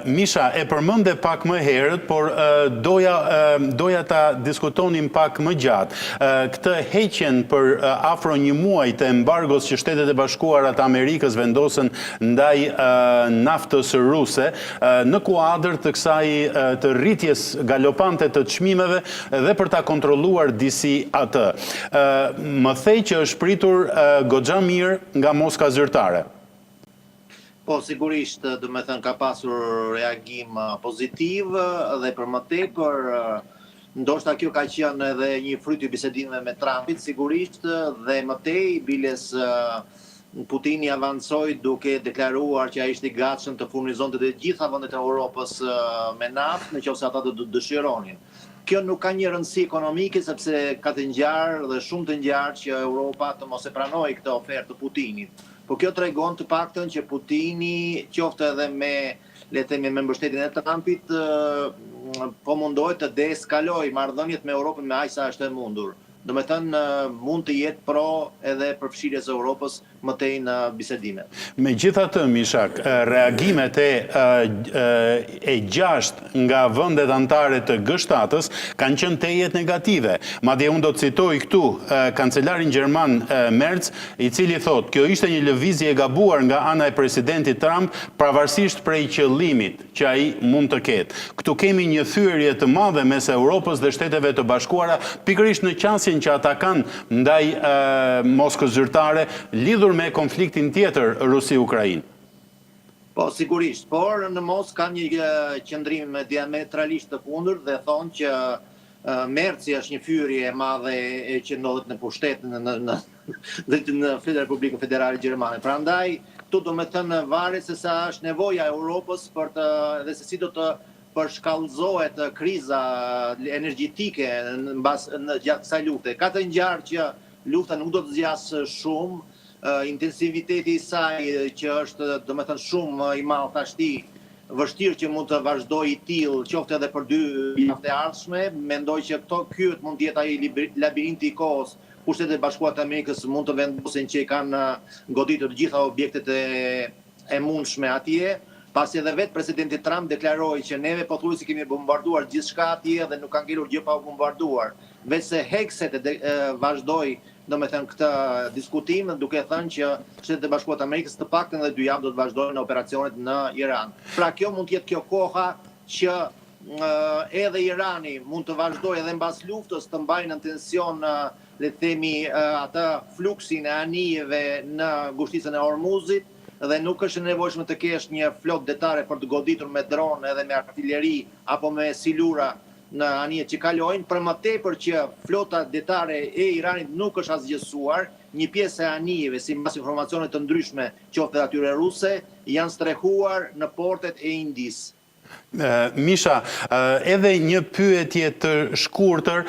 Misha, e përmende pak më herët, por doja ta diskutonim pak më gjatë. Këtë heqjen për afro një muaj të embargos që Shtetet e Bashkuara të Amerikës vendosën ndaj naftës ruse, në kuadër të kësaj të rritjes galopante të çmimeve dhe për ta kontrolluar disi atë. Më thej që është pritur goxha mirë nga Moska zyrtare. Po, sigurisht, do me thënë, ka pasur reagim pozitiv dhe për më tepër, ndoshta kjo ka qenë edhe një fryt i bisedimeve me Trumpit, sigurisht, dhe më tej, biles Putini avancoi duke deklaruar që ai ishte i gatshëm të furnizonte të gjitha vendet e Europës me naftë, nëse ata do dëshironin. Kjo nuk ka një rëndësi ekonomike sepse ka të ngjarë dhe shumë të ngjarë që Europa të mos e pranojë këtë ofertë të Putinit. Po kjo tregon të paktën që Putini, qoftë edhe me, le të themi, me mbështetjen e Trumpit, po mundohet të deeskalojë marrëdhëniet me Europën me aq sa është e mundur. Do me thënë, mund të jetë pro edhe përfshirjes e Europës më tej në bisedime. Megjithatë, Mishak, reagimet e 6 nga vendet anëtare të G7-s kanë qenë tejet negative. Madje unë do të citoj këtu kancelarin gjerman Merz, i cili thotë, kjo ishte një lëvizje e gabuar nga ana e presidentit Trump, pavarësisht prej qëllimit që ai mund të ketë. Këtu kemi një thyerje të madhe mes Europës dhe Shteteve të Bashkuara, pikërisht në qasjen që ata kanë ndaj Moskës zyrtare, lidhur me konfliktin tjetër Rusi-Ukrainë. Po, sigurisht, por në Moskë ka një qëndrim diametralisht të kundërt dhe thonë që Merci është një fyerje e madhe që ndodhet në pushtet në Republikën Federale Gjermane. Prandaj, këtu do me thënë varet se sa është nevoja e Europës dhe se si do të përshkallëzohet kriza energjetike në gjatë kësaj lufte. Ka të ngjarë që lufta nuk do të zgjasë shumë, intensiviteti i saj që është, do me thënë, shumë i madh tashti, vështirë që mund të vazhdojë i tillë, qoftë edhe për 2 javë të ardhshme, mendoj që ky mund të jetë ai labirinti i kohës ku Shtetet e Bashkuara të Amerikës mund të vendosin që i kanë goditur të gjitha objektet e mundshme atje. Pasi edhe vetë presidenti Trump deklaroi që neve pothuajse kemi bombarduar gjithçka atje dhe nuk ka ngelur gjë pa u bombarduar. Veçse Hekset vazhdoi, do me thënë, këtë diskutim duke thënë që Shtetet e Bashkuara të Amerikës të paktën edhe 2 javë do të vazhdojnë operacionet në Iran. Pra kjo mund të jetë kjo koha që edhe Irani mund të vazhdojë edhe mbas luftës të mbajnë në tension, le të themi, atë fluksin e anijeve në ngushticën e Hormuzit, dhe nuk është nevojshme të kesh një flot detare për të goditur me dronë edhe me artilleri apo me silura në anijet që kalojnë, për më tepër që flota detare e Iranit nuk është asgjësuar, një pjesë e anijeve, si mbas informacione të ndryshme qoftë atyre ruse, janë strehuar në portet e Indisë. Misha, edhe një pyetje të shkurtër,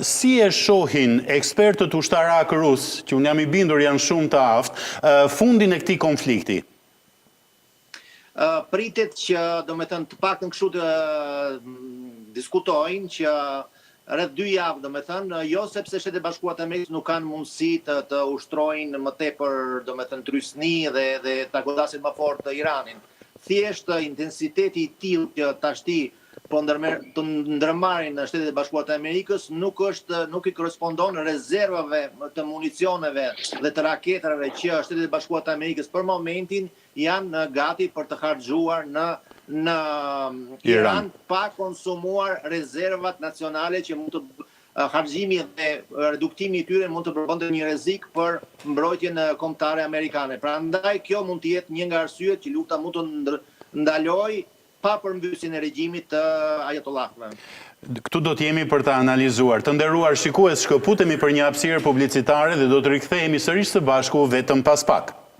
si e shohin ekspertët ushtarak rus, që unë jam i bindur janë shumë të aftë, fundin e këtij konflikti? Pritet që, do me thënë, të paktën kështu të diskutojnë që rreth 2 javë, do me thënë, jo sepse Shtetet e Bashkuara të Amerikës nuk kanë mundësi të ushtrojnë më tepër, do me thënë, trysni dhe ta godasin më fort të Iranin. Thjesht intensiteti i tillë që tashti po të ndërmarrin në Shtetet e Bashkuara të Amerikës nuk i korrespondon rezervave të municioneve dhe të raketave që Shtetet e Bashkuara të Amerikës për momentin janë gati për të harxhuar në Iran pa konsumuar rezervat nacionale që mund të harxhimi dhe reduktimi i tyre mund të përbënte një rrezik për mbrojtjen kombëtare amerikane. Prandaj kjo mund të jetë një nga arsyet që lufta mund të ndalojë pa përmbysjen e regjimit të ajatollahëve. Këtu do të jemi për ta analizuar. Të nderuar shikues, shkëputemi për një hapësirë publicitare dhe do të rikthehemi sërish së bashku vetëm pas pak.